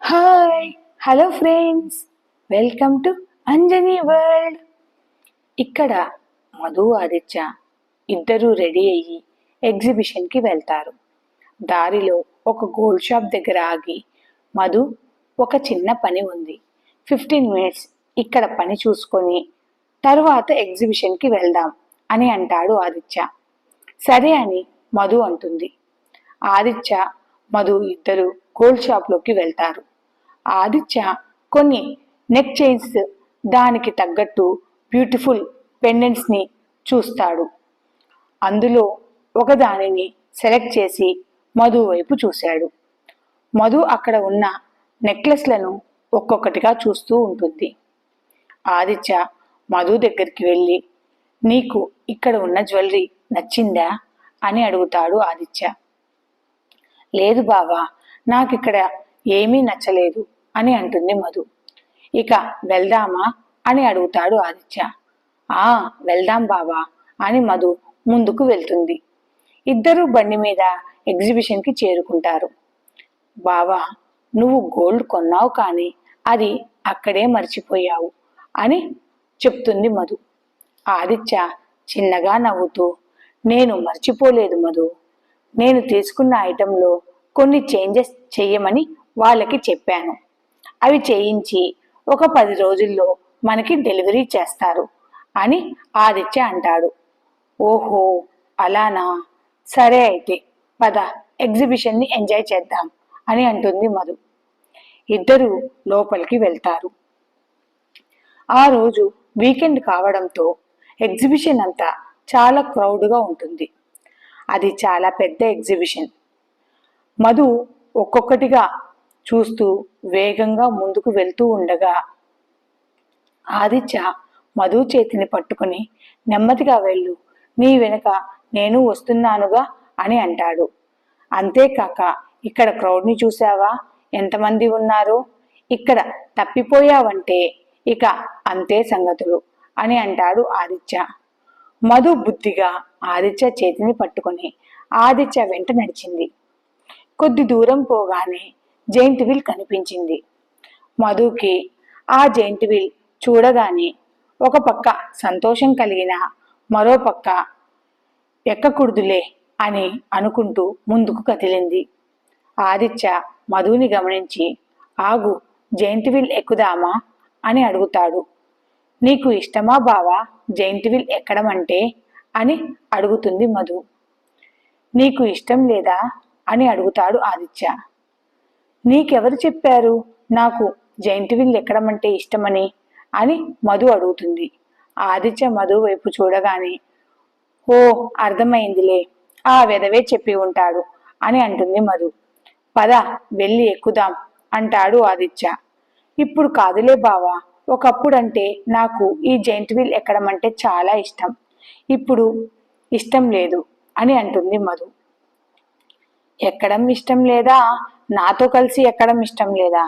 Hi hello friends, welcome to Anjani world. ఇక్కడ మధు ఆదిత్య ఇద్దరూ ready అయ్యి ఎగ్జిబిషన్కి వెళ్తారు. దారిలో ఒక గోల్డ్ షాప్ దగ్గర ఆగి, మధు ఒక చిన్న పని ఉంది, 15 మినిట్స్ ఇక్కడ పని చూసుకొని తరువాత ఎగ్జిబిషన్కి వెళ్దాం అని అంటాడు ఆదిత్య. సరే అని మధు అంటుంది. ఆదిత్య మధు ఇద్దరు గోల్డ్ షాప్లోకి వెళ్తారు. ఆదిత్య కొన్ని నెక్ చైన్స్, దానికి తగ్గట్టు బ్యూటిఫుల్ పెండెంట్స్ని చూస్తాడు. అందులో ఒకదానిని సెలెక్ట్ చేసి మధు వైపు చూశాడు. మధు అక్కడ ఉన్న నెక్లెస్లను ఒక్కొక్కటిగా చూస్తూ ఉంటుంది. ఆదిత్య మధు దగ్గరికి వెళ్ళి, నీకు ఇక్కడ ఉన్న జ్యువెలరీ నచ్చిందా అని అడుగుతాడు ఆదిత్య. లేదు బావా, నాకిక్కడ ఏమీ నచ్చలేదు అని అంటుంది మధు. ఇక వెళ్దామా అని అడుగుతాడు ఆదిత్య. వెళ్దాం బావా అని మధు ముందుకు వెళ్తుంది. ఇద్దరూ బండి మీద ఎగ్జిబిషన్కి చేరుకుంటారు. బావా, నువ్వు గోల్డ్ కొన్నావు కానీ అది అక్కడే మర్చిపోయావు అని చెప్తుంది మధు. ఆదిత్య చిన్నగా నవ్వుతూ, నేను మర్చిపోలేదు మధు, నేను తీసుకున్న ఐటెంలో కొన్ని చేంజెస్ చెయ్యమని వాళ్ళకి చెప్పాను. అవి చేయించి ఒక 10 రోజుల్లో మనకి డెలివరీ చేస్తారు అని ఆదిత్య అంటాడు. ఓహో అలానా, సరే అయితే పద ఎగ్జిబిషన్ని ఎంజాయ్ చేద్దాం అని అంటుంది మధు. ఇద్దరు లోపలికి వెళ్తారు. ఆ రోజు వీకెండ్ కావడంతో ఎగ్జిబిషన్ అంతా చాలా క్రౌడ్గా ఉంటుంది. అది చాలా పెద్ద ఎగ్జిబిషన్. మధు ఒక్కొక్కటిగా చూస్తూ వేగంగా ముందుకు వెళ్తూ ఉండగా ఆదిత్య మధు చేతిని పట్టుకుని, నెమ్మదిగా వెళ్ళు, నీ వెనుక నేను వస్తున్నానుగా అని అంటాడు. అంతేకాక ఇక్కడ క్రౌడ్ని చూసావా, ఎంతమంది ఉన్నారో, ఇక్కడ తప్పిపోయావంటే ఇక అంతే సంగతులు అని అంటాడు ఆదిత్య. మధు బుద్ధిగా ఆదిత్య చేతిని పట్టుకుని ఆదిత్య వెంట నడిచింది. కొద్ది దూరం పోగానే జైంట్ వీల్ కనిపించింది. మధుకి ఆ జైంట్ వీల్ చూడగానే ఒక పక్క సంతోషం కలిగిన, మరో పక్క ఎక్కకూడదులే అని అనుకుంటూ ముందుకు కదిలింది. ఆదిత్య మధుని గమనించి, ఆగు, జైంట్ వీల్ ఎక్కుదామా అని అడుగుతాడు. నీకు ఇష్టమా బావా జైంట్ వీల్ ఎక్కడం అంటే అని అడుగుతుంది మధు. నీకు ఇష్టం లేదా అని అడుగుతాడు ఆదిత్య. నీకెవరు చెప్పారు నాకు జైంట్ వీల్ ఎక్కడం అంటే ఇష్టమని అని మధు అడుగుతుంది. ఆదిత్య మధు వైపు చూడగానే, ఓ అర్థమైందిలే, ఆ వెధవే చెప్పి ఉంటాడు అని అంటుంది మధు. పద వెళ్ళి ఎక్కుదాం అంటాడు ఆదిత్య. ఇప్పుడు కాదులే బావా, ఒకప్పుడంటే నాకు ఈ జైంట్ వీల్ ఎక్కడం అంటే చాలా ఇష్టం, ఇప్పుడు ఇష్టం లేదు అని అంటుంది మధు. ఎక్కడం ఇష్టం లేదా, నాతో కలిసి ఎక్కడం ఇష్టం లేదా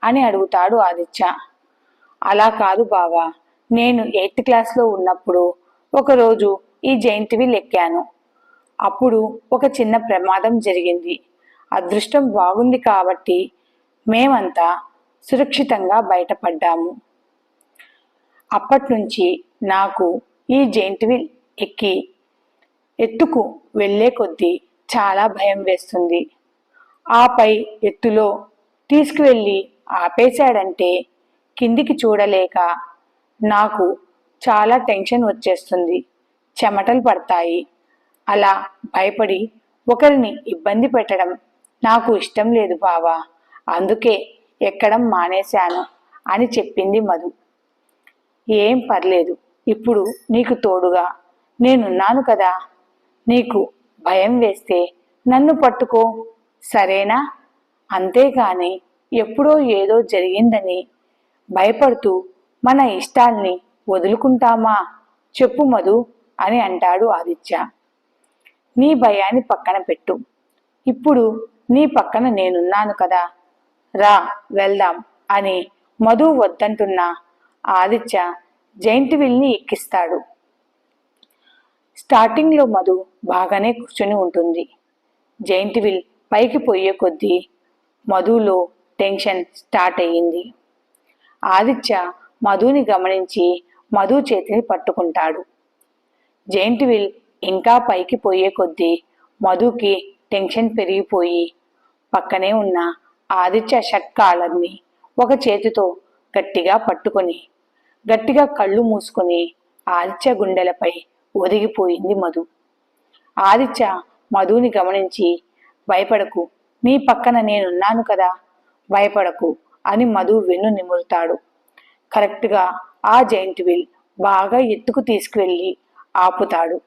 అని అడుగుతాడు ఆదిత్య. అలా కాదు బావా, నేను 8th క్లాస్లో ఉన్నప్పుడు ఒకరోజు ఈ జైంట్ వీల్ ఎక్కాను. అప్పుడు ఒక చిన్న ప్రమాదం జరిగింది. అదృష్టం బాగుంది కాబట్టి మేమంతా సురక్షితంగా బయటపడ్డాము. అప్పట్నుంచి నాకు ఈ జైంట్ వీల్ ఎక్కి ఎత్తుకు వెళ్లే కొద్దీ చాలా భయం వేస్తుంది. ఆపై ఎత్తులో తీసుకువెళ్ళి ఆపేశాడంటే కిందికి చూడలేక నాకు చాలా టెన్షన్ వచ్చేస్తుంది, చెమటలు పడతాయి. అలా భయపడి ఒకరిని ఇబ్బంది పెట్టడం నాకు ఇష్టం లేదు బావా, అందుకే ఎక్కడం మానేశాను అని చెప్పింది మధు. ఏం పర్లేదు, ఇప్పుడు నీకు తోడుగా నేనున్నాను కదా, నీకు భయం వేస్తే నన్ను పట్టుకో, సరేనా? అంతేగాని ఎప్పుడో ఏదో జరిగిందని భయపడుతూ మన ఇష్టాల్ని వదులుకుంటామా చెప్పు మధు అని అంటాడు ఆదిత్య. నీ భయాన్ని పక్కన పెట్టు, ఇప్పుడు నీ పక్కన నేనున్నాను కదా, రా వెళ్దాం అని మధు వద్దంటున్న ఆదిత్య జైంట్ వీల్ని ఎక్కిస్తాడు. స్టార్టింగ్లో మధు బాగానే కూర్చొని ఉంటుంది. జైంట్ వీల్ పైకి పోయే కొద్దీ మధులో టెన్షన్ స్టార్ట్ అయ్యింది. ఆదిత్య మధుని గమనించి మధు చేతిని పట్టుకుంటాడు. జైంట్ వీల్ ఇంకా పైకి పోయే కొద్దీ మధుకి టెన్షన్ పెరిగిపోయి పక్కనే ఉన్న ఆదిత్య షర్ట్ కాలర్ని ఒక చేతితో గట్టిగా పట్టుకొని గట్టిగా కళ్ళు మూసుకొని ఆదిత్య గుండెలపై ఒదిగిపోయింది మధు. ఆదిత్య మధుని గమనించి, భయపడకు, నీ పక్కన నేనున్నాను కదా, భయపడకు అని మధు వెన్ను నిమురుతాడు. కరెక్ట్గా ఆ జైంట్ వీల్ బాగా ఎత్తుకు తీసుకువెళ్ళి ఆపుతాడు.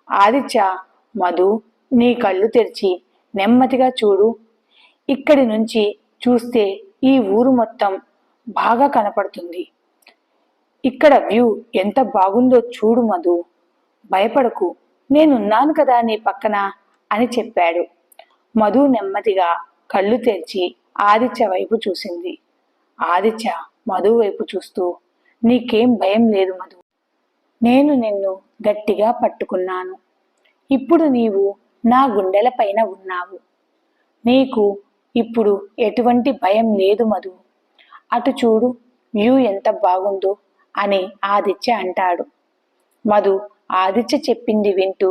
ఆదిత్య, మధు, నీ కళ్ళు తెరిచి నెమ్మదిగా చూడు, ఇక్కడి నుంచి చూస్తే ఈ ఊరు మొత్తం బాగా కనపడుతుంది. ఇక్కడ వ్యూ ఎంత బాగుందో చూడు మధు, భయపడకు, నేనున్నాను కదా నీ పక్కన అని చెప్పాడు. మధు నెమ్మదిగా కళ్ళు తెరిచి ఆదిత్య వైపు చూసింది. ఆదిత్య మధు వైపు చూస్తూ, నీకేం భయం లేదు మధు, నేను నిన్ను గట్టిగా పట్టుకున్నాను. ఇప్పుడు నీవు నా గుండెల పైన ఉన్నావు. నీకు ఇప్పుడు ఎటువంటి భయం లేదు మధు, అటు చూడు వ్యూ ఎంత బాగుందో అని ఆదిత్య అంటాడు. మధు ఆదిత్య చెప్పింది వింటూ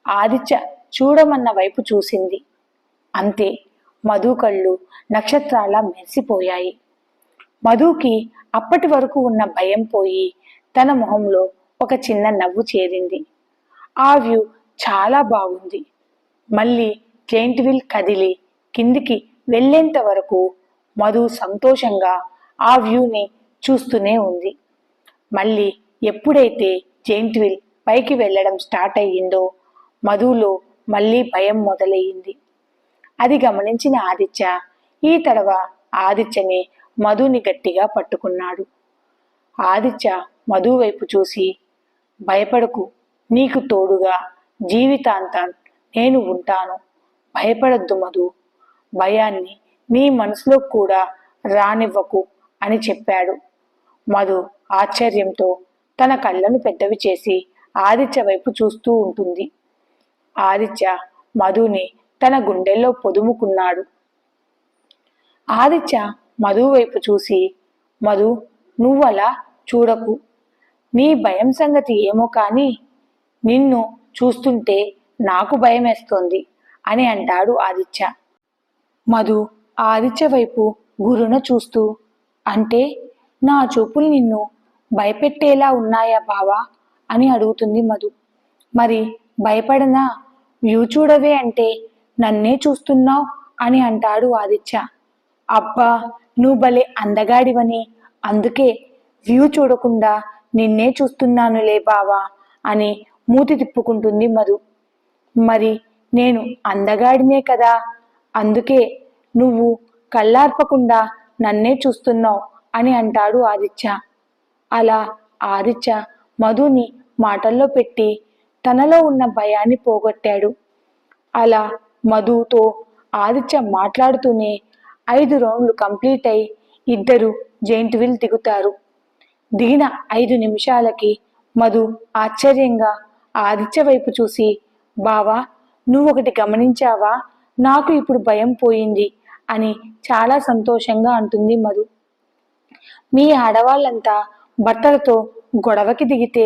ఆదిత్య చూడమన్న వైపు చూసింది. అంతే, మధు కళ్ళు నక్షత్రాలా మెరిసిపోయాయి. మధుకి అప్పటి వరకు ఉన్న భయం పోయి తన మొహంలో ఒక చిన్న నవ్వు చేరింది. ఆ వ్యూ చాలా బాగుంది. మళ్ళీ జైంట్ వీల్ కదిలి కిందికి వెళ్ళేంత వరకు మధు సంతోషంగా ఆ వ్యూని చూస్తూనే ఉంది. మళ్ళీ ఎప్పుడైతే జైంట్ వీల్ పైకి వెళ్ళడం స్టార్ట్ అయ్యిందో మధులో మళ్ళీ భయం మొదలయ్యింది. అది గమనించిన ఆదిత్య ఈ తడవ ఆదిత్యని మధుని గట్టిగా పట్టుకున్నాడు. ఆదిత్య మధు వైపు చూసి, భయపడకు, నీకు తోడుగా జీవితాంతం నేను ఉంటాను, భయపడద్దు మధు, భయాన్ని నీ మనసులో కూడా రానివ్వకు అని చెప్పాడు. మధు ఆశ్చర్యంతో తన కళ్ళను పెద్దవి చేసి ఆదిత్య వైపు చూస్తూ ఉంటుంది. ఆదిత్య మధుని తన గుండెల్లో పొదుముకున్నాడు. ఆదిత్య మధు వైపు చూసి, మధు, నువ్వలా చూడకు, నీ భయం సంగతి ఏమో కానీ నిన్ను చూస్తుంటే నాకు భయమేస్తోంది అని అంటాడు ఆదిత్య. మధు ఆదిత్య వైపు గురున చూస్తూ, అంటే నా చూపులు నిన్ను భయపెట్టేలా ఉన్నాయా బావా అని అడుగుతుంది మధు. మరి భయపడనా, వ్యూ చూడవే అంటే నన్నే చూస్తున్నావు అని అంటాడు ఆదిత్య. అబ్బా, నువ్వు భలే అందగాడివని అందుకే వ్యూ చూడకుండా నిన్నే చూస్తున్నానులే బావా అని మూతి తిప్పుకుంటుంది మధు. మరి నేను అందగాడినే కదా, అందుకే నువ్వు కళ్ళార్పకుండా నన్నే చూస్తున్నావు అని అంటాడు ఆదిత్య. అలా ఆదిత్య మధుని మాటల్లో పెట్టి తనలో ఉన్న భయాన్ని పోగొట్టాడు. అలా మధుతో ఆదిత్య మాట్లాడుతూనే 5 రౌండ్లు కంప్లీట్ అయి ఇద్దరు జైంట్ వీల్ దిగుతారు. దిగిన 5 నిమిషాలకి మధు ఆశ్చర్యంగా ఆదిత్య వైపు చూసి, బావా, నువ్వొకటి గమనించావా, నాకు ఇప్పుడు భయం పోయింది అని చాలా సంతోషంగా అంటుంది మధు. మీ ఆడవాళ్ళంతా భర్తలతో గొడవకి దిగితే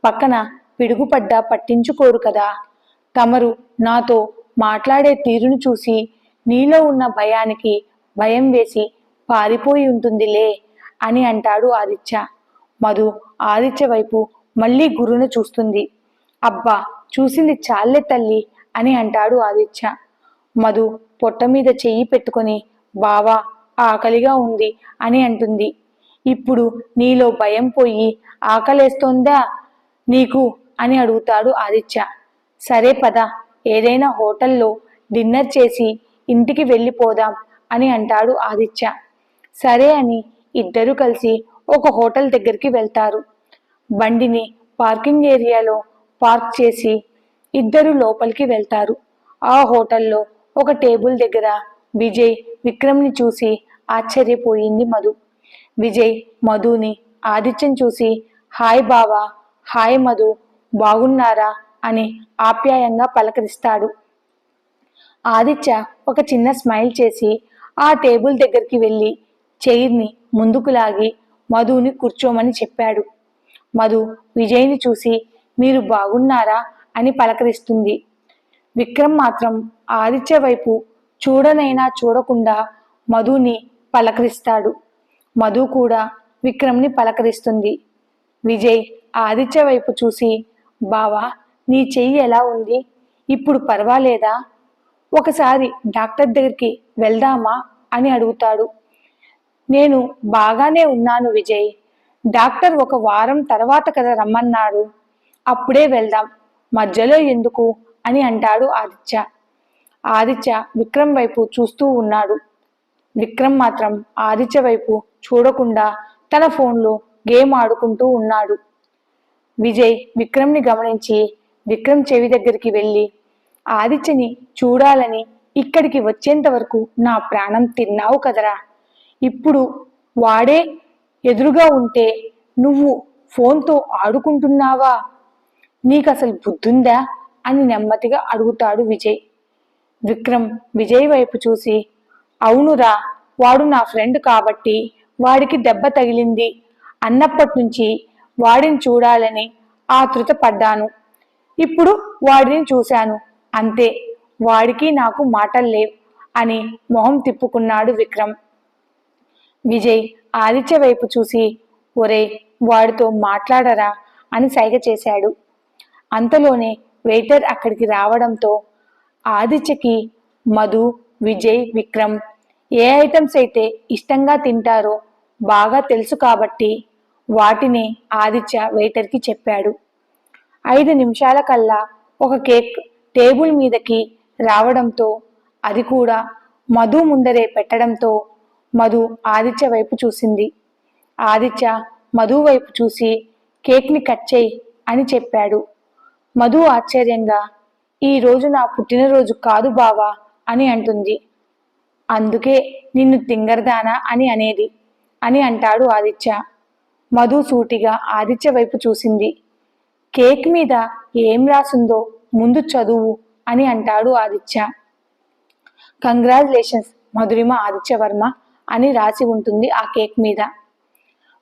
పక్కన పిడుగుపడ్డా పట్టించుకోరు కదా, తమరు నాతో మాట్లాడే తీరును చూసి నీలో ఉన్న భయానికి భయం వేసి పారిపోయి ఉంటుందిలే అని అంటాడు ఆదిత్య. మధు ఆదిత్య వైపు మళ్ళీ గురును చూస్తుంది. అబ్బా, చూసింది చాలే తల్లి అని అంటాడు ఆదిత్య. మధు పొట్ట మీద చెయ్యి పెట్టుకొని, బావా, ఆకలిగా ఉంది అని అంటుంది. ఇప్పుడు నీలో భయం పోయి ఆకలేస్తోందా నీకు అని అడుగుతాడు ఆదిత్య. సరే పద, ఏదైనా హోటల్లో డిన్నర్ చేసి ఇంటికి వెళ్ళిపోదాం అని అంటాడు ఆదిత్య. సరే అని ఇద్దరు కలిసి ఒక హోటల్ దగ్గరికి వెళ్తారు. బండిని పార్కింగ్ ఏరియాలో పార్క్ చేసి ఇద్దరు లోపలికి వెళ్తారు. ఆ హోటల్లో ఒక టేబుల్ దగ్గర విజయ్ విక్రమ్ని చూసి ఆశ్చర్యపోయింది మధు. విజయ్ మధుని ఆదిత్యం చూసి, హాయ్ బావా, హాయ్ మధు, బాగున్నారా అని ఆప్యాయంగా పలకరిస్తాడు. ఆదిత్య ఒక చిన్న స్మైల్ చేసి ఆ టేబుల్ దగ్గరికి వెళ్ళి చైర్ని ముందుకు లాగి మధుని కూర్చోమని చెప్పాడు. మధు విజయ్ని చూసి మీరు బాగున్నారా అని పలకరిస్తుంది. విక్రమ్ మాత్రం ఆదిత్య వైపు చూడనైనా చూడకుండా మధుని పలకరిస్తాడు. మధు కూడా విక్రమ్ని పలకరిస్తుంది. విజయ్ ఆదిత్య వైపు చూసి బావా నీ చెయ్యి ఎలా ఉంది, ఇప్పుడు పర్వాలేదా, ఒకసారి డాక్టర్ దగ్గరికి వెళ్దామా అని అడుగుతాడు. నేను బాగానే ఉన్నాను విజయ్, డాక్టర్ 1 వారం తర్వాత కదా రమ్మన్నాడు, అప్పుడే వెళ్దాం, మధ్యలో ఎందుకు అని అంటాడు ఆదిత్య. ఆదిత్య విక్రమ్ వైపు చూస్తూ ఉన్నాడు. విక్రమ్ మాత్రం ఆదిత్య వైపు చూడకుండా తన ఫోన్లో గేమ్ ఆడుకుంటూ ఉన్నాడు. విజయ్ విక్రమ్ని గమనించి విక్రమ్ చెవి దగ్గరికి వెళ్ళి ఆదిత్యని చూడాలని ఇక్కడికి వచ్చేంత వరకు నా ప్రాణం తిన్నావు కదరా, ఇప్పుడు వాడే ఎదురుగా ఉంటే నువ్వు ఫోన్తో ఆడుకుంటున్నావా, నీకసలు బుద్ధుందా అని నెమ్మదిగా అడుగుతాడు విజయ్. విక్రమ్ విజయ్ వైపు చూసి అవునురా, వాడు నా ఫ్రెండ్ కాబట్టి వాడికి దెబ్బ తగిలింది అన్నప్పటి నుంచి వాడిని చూడాలని ఆతృత పడ్డాను, ఇప్పుడు వాడిని చూశాను అంతే, వాడికి నాకు మాటల్లేవు అని మొహం తిప్పుకున్నాడు విక్రమ్. విజయ్ ఆదిత్య వైపు చూసి ఒరే వాడితో మాట్లాడరా అని సైగ చేశాడు. అంతలోనే వెయిటర్ అక్కడికి రావడంతో ఆదిత్యకి మధు, విజయ్, విక్రమ్ ఏ ఐటమ్స్ అయితే ఇష్టంగా తింటారో బాగా తెలుసు కాబట్టి వాటిని ఆదిత్య వెయిటర్కి చెప్పాడు. 5 నిమిషాల కల్లా ఒక కేక్ టేబుల్ మీదకి రావడంతో అది కూడా మధు ముందరే పెట్టడంతో మధు ఆదిత్య వైపు చూసింది. ఆదిత్య మధు వైపు చూసి కేక్ని కట్ చేయి అని చెప్పాడు. మధు ఆశ్చర్యంగా ఈరోజు నా పుట్టినరోజు కాదు బావా అని అంటుంది. అందుకే నిన్ను తింగరదానా అని అనేది అని అంటాడు ఆదిత్య. మధు సూటిగా ఆదిత్య వైపు చూసింది. కేక్ మీద ఏం రాసిందో ముందు చదువు అని అంటాడు ఆదిత్య. కంగ్రాచులేషన్స్ మధురిమ ఆదిత్య వర్మ అని రాసి ఉంటుంది ఆ కేక్ మీద.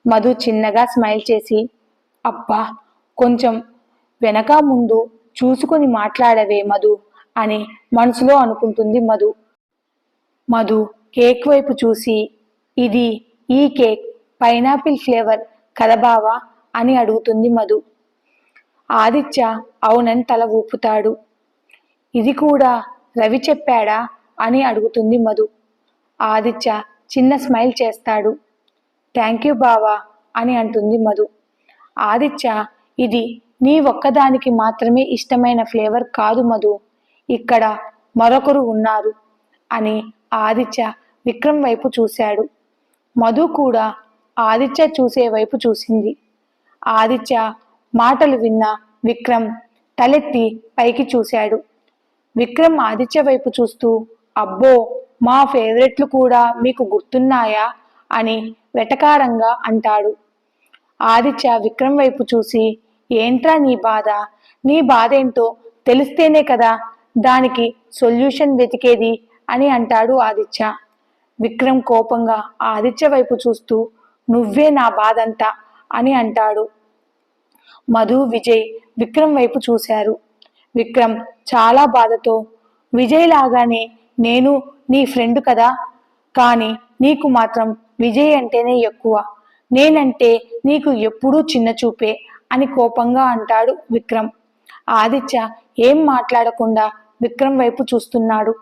మధు చిన్నగా స్మైల్ చేసి అబ్బా కొంచెం వెనక ముందు చూసుకుని మాట్లాడవే మధు అని మనసులో అనుకుంటుంది మధు. మధు కేక్ వైపు చూసి ఇది ఈ కేక్ పైనాపిల్ ఫ్లేవర్ కదా బావా అని అడుగుతుంది మధు. ఆదిత్య అవునని తల ఊపుతాడు. ఇది కూడా రవి చెప్పాడా అని అడుగుతుంది మధు. ఆదిత్య చిన్న స్మైల్ చేస్తాడు. థ్యాంక్ యూ బావా అని అంటుంది మధు. ఆదిత్య ఇది నీ ఒక్కదానికి మాత్రమే ఇష్టమైన ఫ్లేవర్ కాదు మధు, ఇక్కడ మరొకరు ఉన్నారు అని ఆదిత్య విక్రమ్ వైపు చూశాడు. మధు కూడా ఆదిత్య చూసే వైపు చూసింది. ఆదిత్య మాటలు విన్న విక్రమ్ తలెత్తి పైకి చూశాడు. విక్రమ్ ఆదిత్య వైపు చూస్తూ అబ్బో మా ఫేవరెట్లు కూడా మీకు గుర్తున్నాయా అని వెటకారంగా అంటాడు. ఆదిత్య విక్రమ్ వైపు చూసి ఏంట్రా నీ బాధ, నీ బాధేంటో తెలిస్తేనే కదా దానికి సొల్యూషన్ వెతికేది అని అంటాడు ఆదిత్య. విక్రమ్ కోపంగా ఆదిత్య వైపు చూస్తూ నువ్వే నా బాధంతా అని అంటాడు. మధు, విజయ్ విక్రమ్ వైపు చూశారు. విక్రమ్ చాలా బాధతో విజయ్ లాగానే నేను నీ ఫ్రెండ్ కదా, కానీ నీకు మాత్రం విజయ్ అంటేనే ఎక్కువ, నేనంటే నీకు ఎప్పుడూ చిన్న చూపే అని కోపంగా అంటాడు విక్రమ్. ఆదిత్య ఏం మాట్లాడకుండా విక్రమ్ వైపు చూస్తున్నాడు.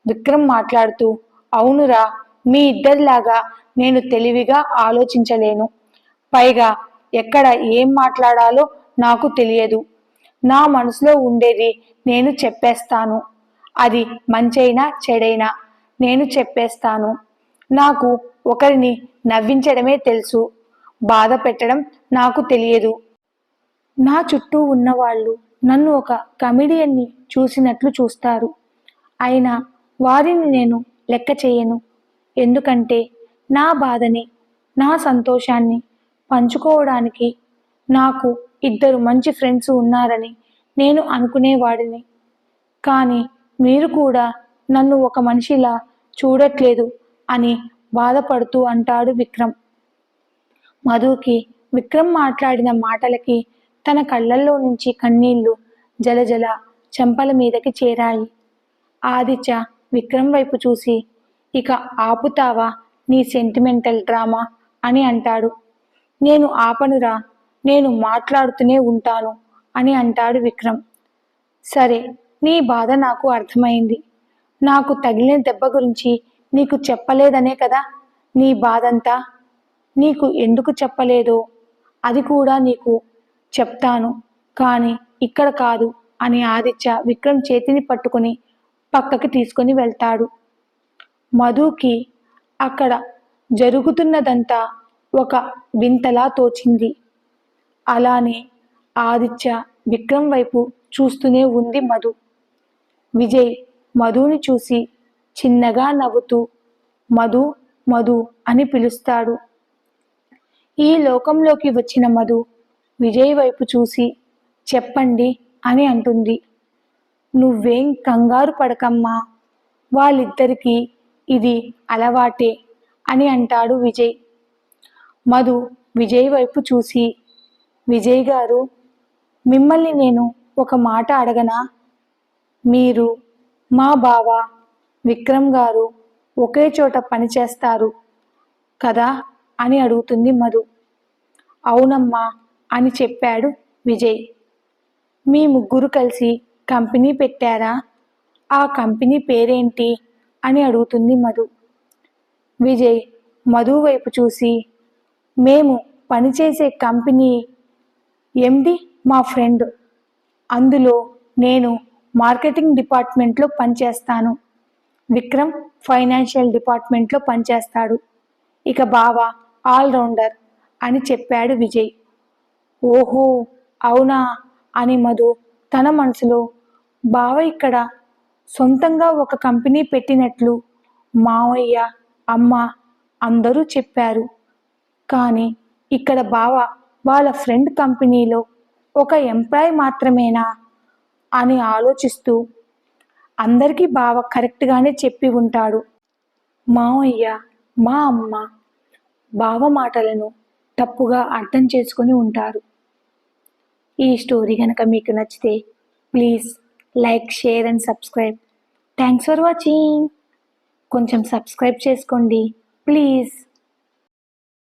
విక్రమ్ మాట్లాడుతూ అవునురా, మీ ఇద్దరిలాగా నేను తెలివిగా ఆలోచించలేను, పైగా ఎక్కడ ఏం మాట్లాడాలో నాకు తెలియదు, నా మనసులో ఉండేది నేను చెప్పేస్తాను, అది మంచైనా చెడైనా నేను చెప్పేస్తాను, నాకు ఒకరిని నవ్వించడమే తెలుసు, బాధ పెట్టడం నాకు తెలియదు, నా చుట్టూ ఉన్నవాళ్ళు నన్ను ఒక కమెడియన్ని చూసినట్లు చూస్తారు, అయినా వారిని నేను లెక్క చేయను, ఎందుకంటే నా బాధని నా సంతోషాన్ని పంచుకోవడానికి నాకు 2 మంచి ఫ్రెండ్స్ ఉన్నారని నేను అనుకునేవాడిని, కానీ మీరు కూడా నన్ను ఒక మనిషిలా చూడట్లేదు అని బాధపడుతూ అంటాడు విక్రమ్. మధుకి విక్రమ్ మాట్లాడిన మాటలకి తన కళ్ళల్లో నుంచి కన్నీళ్లు జలజల చెంపల మీదకి చేరాయి. ఆదిత్య విక్రమ్ వైపు చూసి, ఇక ఆపుతావా నీ సెంటిమెంటల్ డ్రామా అని అంటాడు. నేను ఆపనురా, నేను మాట్లాడుతూనే ఉంటాను అని అంటాడు విక్రమ్. సరే, నీ బాధ నాకు అర్థమైంది. నాకు తగిలిన దెబ్బ గురించి నీకు చెప్పలేదనే కదా నీ బాధంతా. నీకు ఎందుకు చెప్పలేదో అది కూడా నీకు చెప్తాను, కానీ ఇక్కడ కాదు అని ఆదిత్య విక్రమ్ చేతిని పట్టుకుని పక్కకి తీసుకొని వెళ్తాడు. మధుకి అక్కడ జరుగుతున్నదంతా ఒక వింతలా తోచింది. అలానే ఆదిత్య విక్రమ్ వైపు చూస్తూనే ఉంది మధు. విజయ్ మధుని చూసి చిన్నగా నవ్వుతూ మధు మధు అని పిలుస్తాడు. ఈ లోకంలోకి వచ్చిన మధు విజయ్ వైపు చూసి చెప్పండి అని అంటుంది. నువ్వేం కంగారు పడకమ్మా, వాళ్ళిద్దరికీ ఇది అలవాటే అని అంటాడు విజయ్. మధు విజయ్ వైపు చూసి, విజయ్ గారు, మిమ్మల్ని నేను ఒక మాట అడగనా? మీరు మా బావ విక్రమ్ గారు ఒకే చోట పనిచేస్తారు కదా అని అడుగుతుంది మధు. అవునమ్మా అని చెప్పాడు విజయ్. మీ ముగ్గురు కలిసి కంపెనీ పెట్టారా? ఆ కంపెనీ పేరేంటి అని అడుగుతుంది మధు. విజయ్ మధు వైపు చూసి, మేము పనిచేసే కంపెనీ ఎండి మా ఫ్రెండ్, అందులో నేను మార్కెటింగ్ డిపార్ట్మెంట్లో పనిచేస్తాను, విక్రమ్ ఫైనాన్షియల్ డిపార్ట్మెంట్లో పనిచేస్తాడు, ఇక బావ ఆల్రౌండర్ అని చెప్పాడు విజయ్. ఓహో అవునా అని మధు తన మనసులో, బావ ఇక్కడ సొంతంగా ఒక కంపెనీ పెట్టినట్లు మావయ్య అమ్మ అందరూ చెప్పారు, కానీ ఇక్కడ బావ వాళ్ళ ఫ్రెండ్ కంపెనీలో ఒక ఎంప్లాయ్ మాత్రమేనా అని ఆలోచిస్తూ, అందరికీ బావ కరెక్ట్గానే చెప్పి ఉంటాడు. మావయ్య మా అమ్మ బావ మాటలను తప్పుగా అర్థం చేసుకొని ఉంటారు. ఈ స్టోరీ కనుక మీకు నచ్చితే please like, share and subscribe. Thanks for watching. కొంచెం సబ్స్క్రైబ్ చేసుకోండి ప్లీజ్.